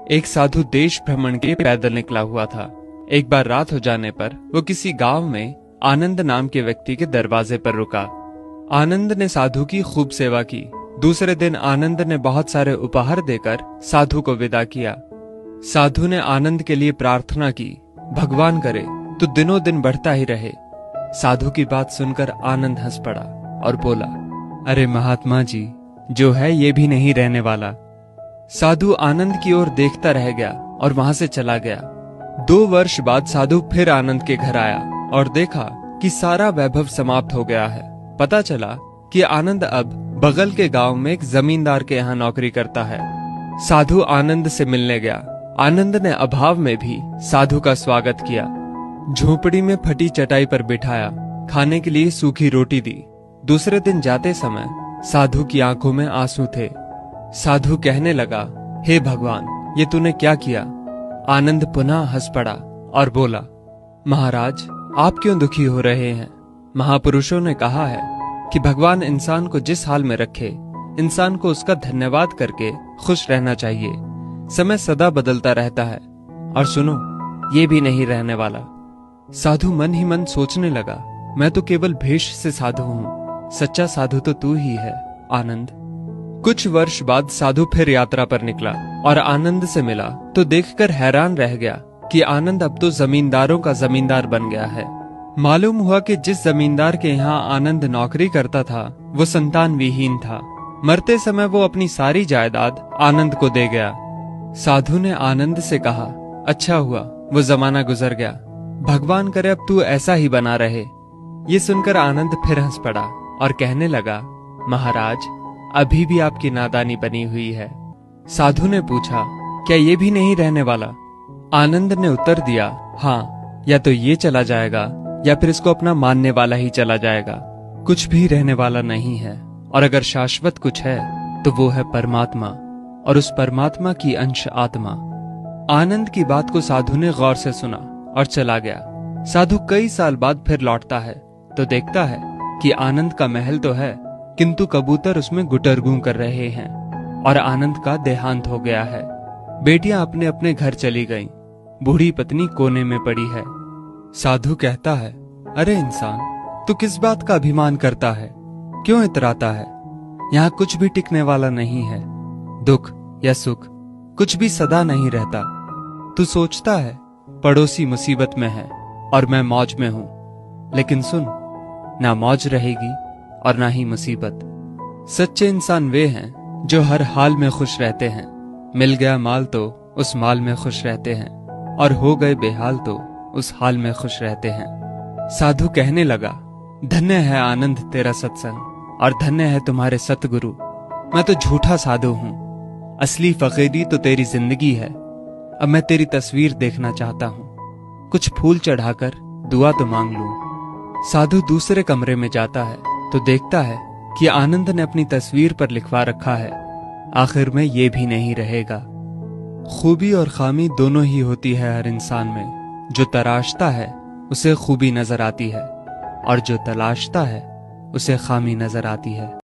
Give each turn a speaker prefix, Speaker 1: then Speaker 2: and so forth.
Speaker 1: एक साधु देश भ्रमण के पैदल निकला हुआ था। एक बार रात हो जाने पर वो किसी गांव में आनंद नाम के व्यक्ति के दरवाजे पर रुका। आनंद ने साधु की खूब सेवा की। दूसरे दिन आनंद ने बहुत सारे उपहार देकर साधु को विदा किया। साधु ने आनंद के लिए प्रार्थना की, भगवान करे तू दिनों दिन बढ़ता ही रहे। साधु की बात सुनकर आनंद हंस पड़ा और बोला, अरे महात्मा जी, जो है ये भी नहीं रहने वाला। साधु आनंद की ओर देखता रह गया और वहां से चला गया। 2 वर्ष बाद साधु फिर आनंद के घर आया और देखा कि सारा वैभव समाप्त हो गया है। पता चला कि आनंद अब बगल के गांव में एक जमींदार के यहाँ नौकरी करता है। साधु आनंद से मिलने गया। आनंद ने अभाव में भी साधु का स्वागत किया। झोपड़ी में फटी चटाई पर बिठाया, खाने के लिए सूखी रोटी दी। दूसरे दिन जाते समय साधु की आंखों में आंसू थे। साधु कहने लगा, हे भगवान, ये तूने क्या किया? आनंद पुनः हंस पड़ा और बोला, महाराज, आप क्यों दुखी हो रहे हैं? महापुरुषों ने कहा है कि भगवान इंसान को जिस हाल में रखे, इंसान को उसका धन्यवाद करके खुश रहना चाहिए। समय सदा बदलता रहता है और सुनो, ये भी नहीं रहने वाला। साधु मन ही मन सोचने लगा, मैं तो केवल भेष से साधु हूं, सच्चा साधु तो तू ही है आनंद। कुछ वर्ष बाद साधु फिर यात्रा पर निकला और आनंद से मिला तो देखकर हैरान रह गया कि आनंद अब तो जमींदारों का जमींदार बन गया है। मालूम हुआ कि जिस जमींदार के यहाँ आनंद नौकरी करता था वो संतान विहीन था। मरते समय वो अपनी सारी जायदाद आनंद को दे गया। साधु ने आनंद से कहा, अच्छा हुआ वो जमाना गुजर गया, भगवान करे अब तू ऐसा ही बना रहे। ये सुनकर आनंद फिर हंस पड़ा और कहने लगा, महाराज, अभी भी आपकी नादानी बनी हुई है। साधु ने पूछा, क्या ये भी नहीं रहने वाला? आनंद ने उत्तर दिया, हाँ, या तो ये चला जाएगा या फिर इसको अपना मानने वाला ही चला जाएगा। कुछ भी रहने वाला नहीं है, और अगर शाश्वत कुछ है तो वो है परमात्मा, और उस परमात्मा की अंश आत्मा। आनंद की बात को साधु ने गौर से सुना और चला गया। साधु कई साल बाद फिर लौटता है तो देखता है कि आनंद का महल तो है, किंतु कबूतर उसमें गुटरगू कर रहे हैं और आनंद का देहांत हो गया है। बेटियां अपने अपने घर चली गईं, बूढ़ी पत्नी कोने में पड़ी है। साधु कहता है, अरे इंसान, तू किस बात का अभिमान करता है? क्यों इतराता है? यहाँ कुछ भी टिकने वाला नहीं है। दुख या सुख कुछ भी सदा नहीं रहता। तू सोचता है पड़ोसी मुसीबत में है और मैं मौज में हूं, लेकिन सुन, ना मौज रहेगी और ना ही मुसीबत। सच्चे इंसान वे हैं जो हर हाल में खुश रहते हैं। मिल गया माल तो उस माल में खुश रहते हैं, और हो गए बेहाल तो उस हाल में खुश रहते हैं। साधु कहने लगा, धन्य है आनंद तेरा सत्संग, और धन्य है तुम्हारे सतगुरु। मैं तो झूठा साधु हूं, असली फकीरी तो तेरी जिंदगी है। अब मैं तेरी तस्वीर देखना चाहता हूं, कुछ फूल चढ़ाकर दुआ तो मांग लूं। साधु दूसरे कमरे में जाता है तो देखता है कि आनंद ने अपनी तस्वीर पर लिखवा रखा है, आखिर में ये भी नहीं रहेगा। खूबी और खामी दोनों ही होती है हर इंसान में। जो तराशता है उसे खूबी नजर आती है, और जो तलाशता है उसे खामी नजर आती है।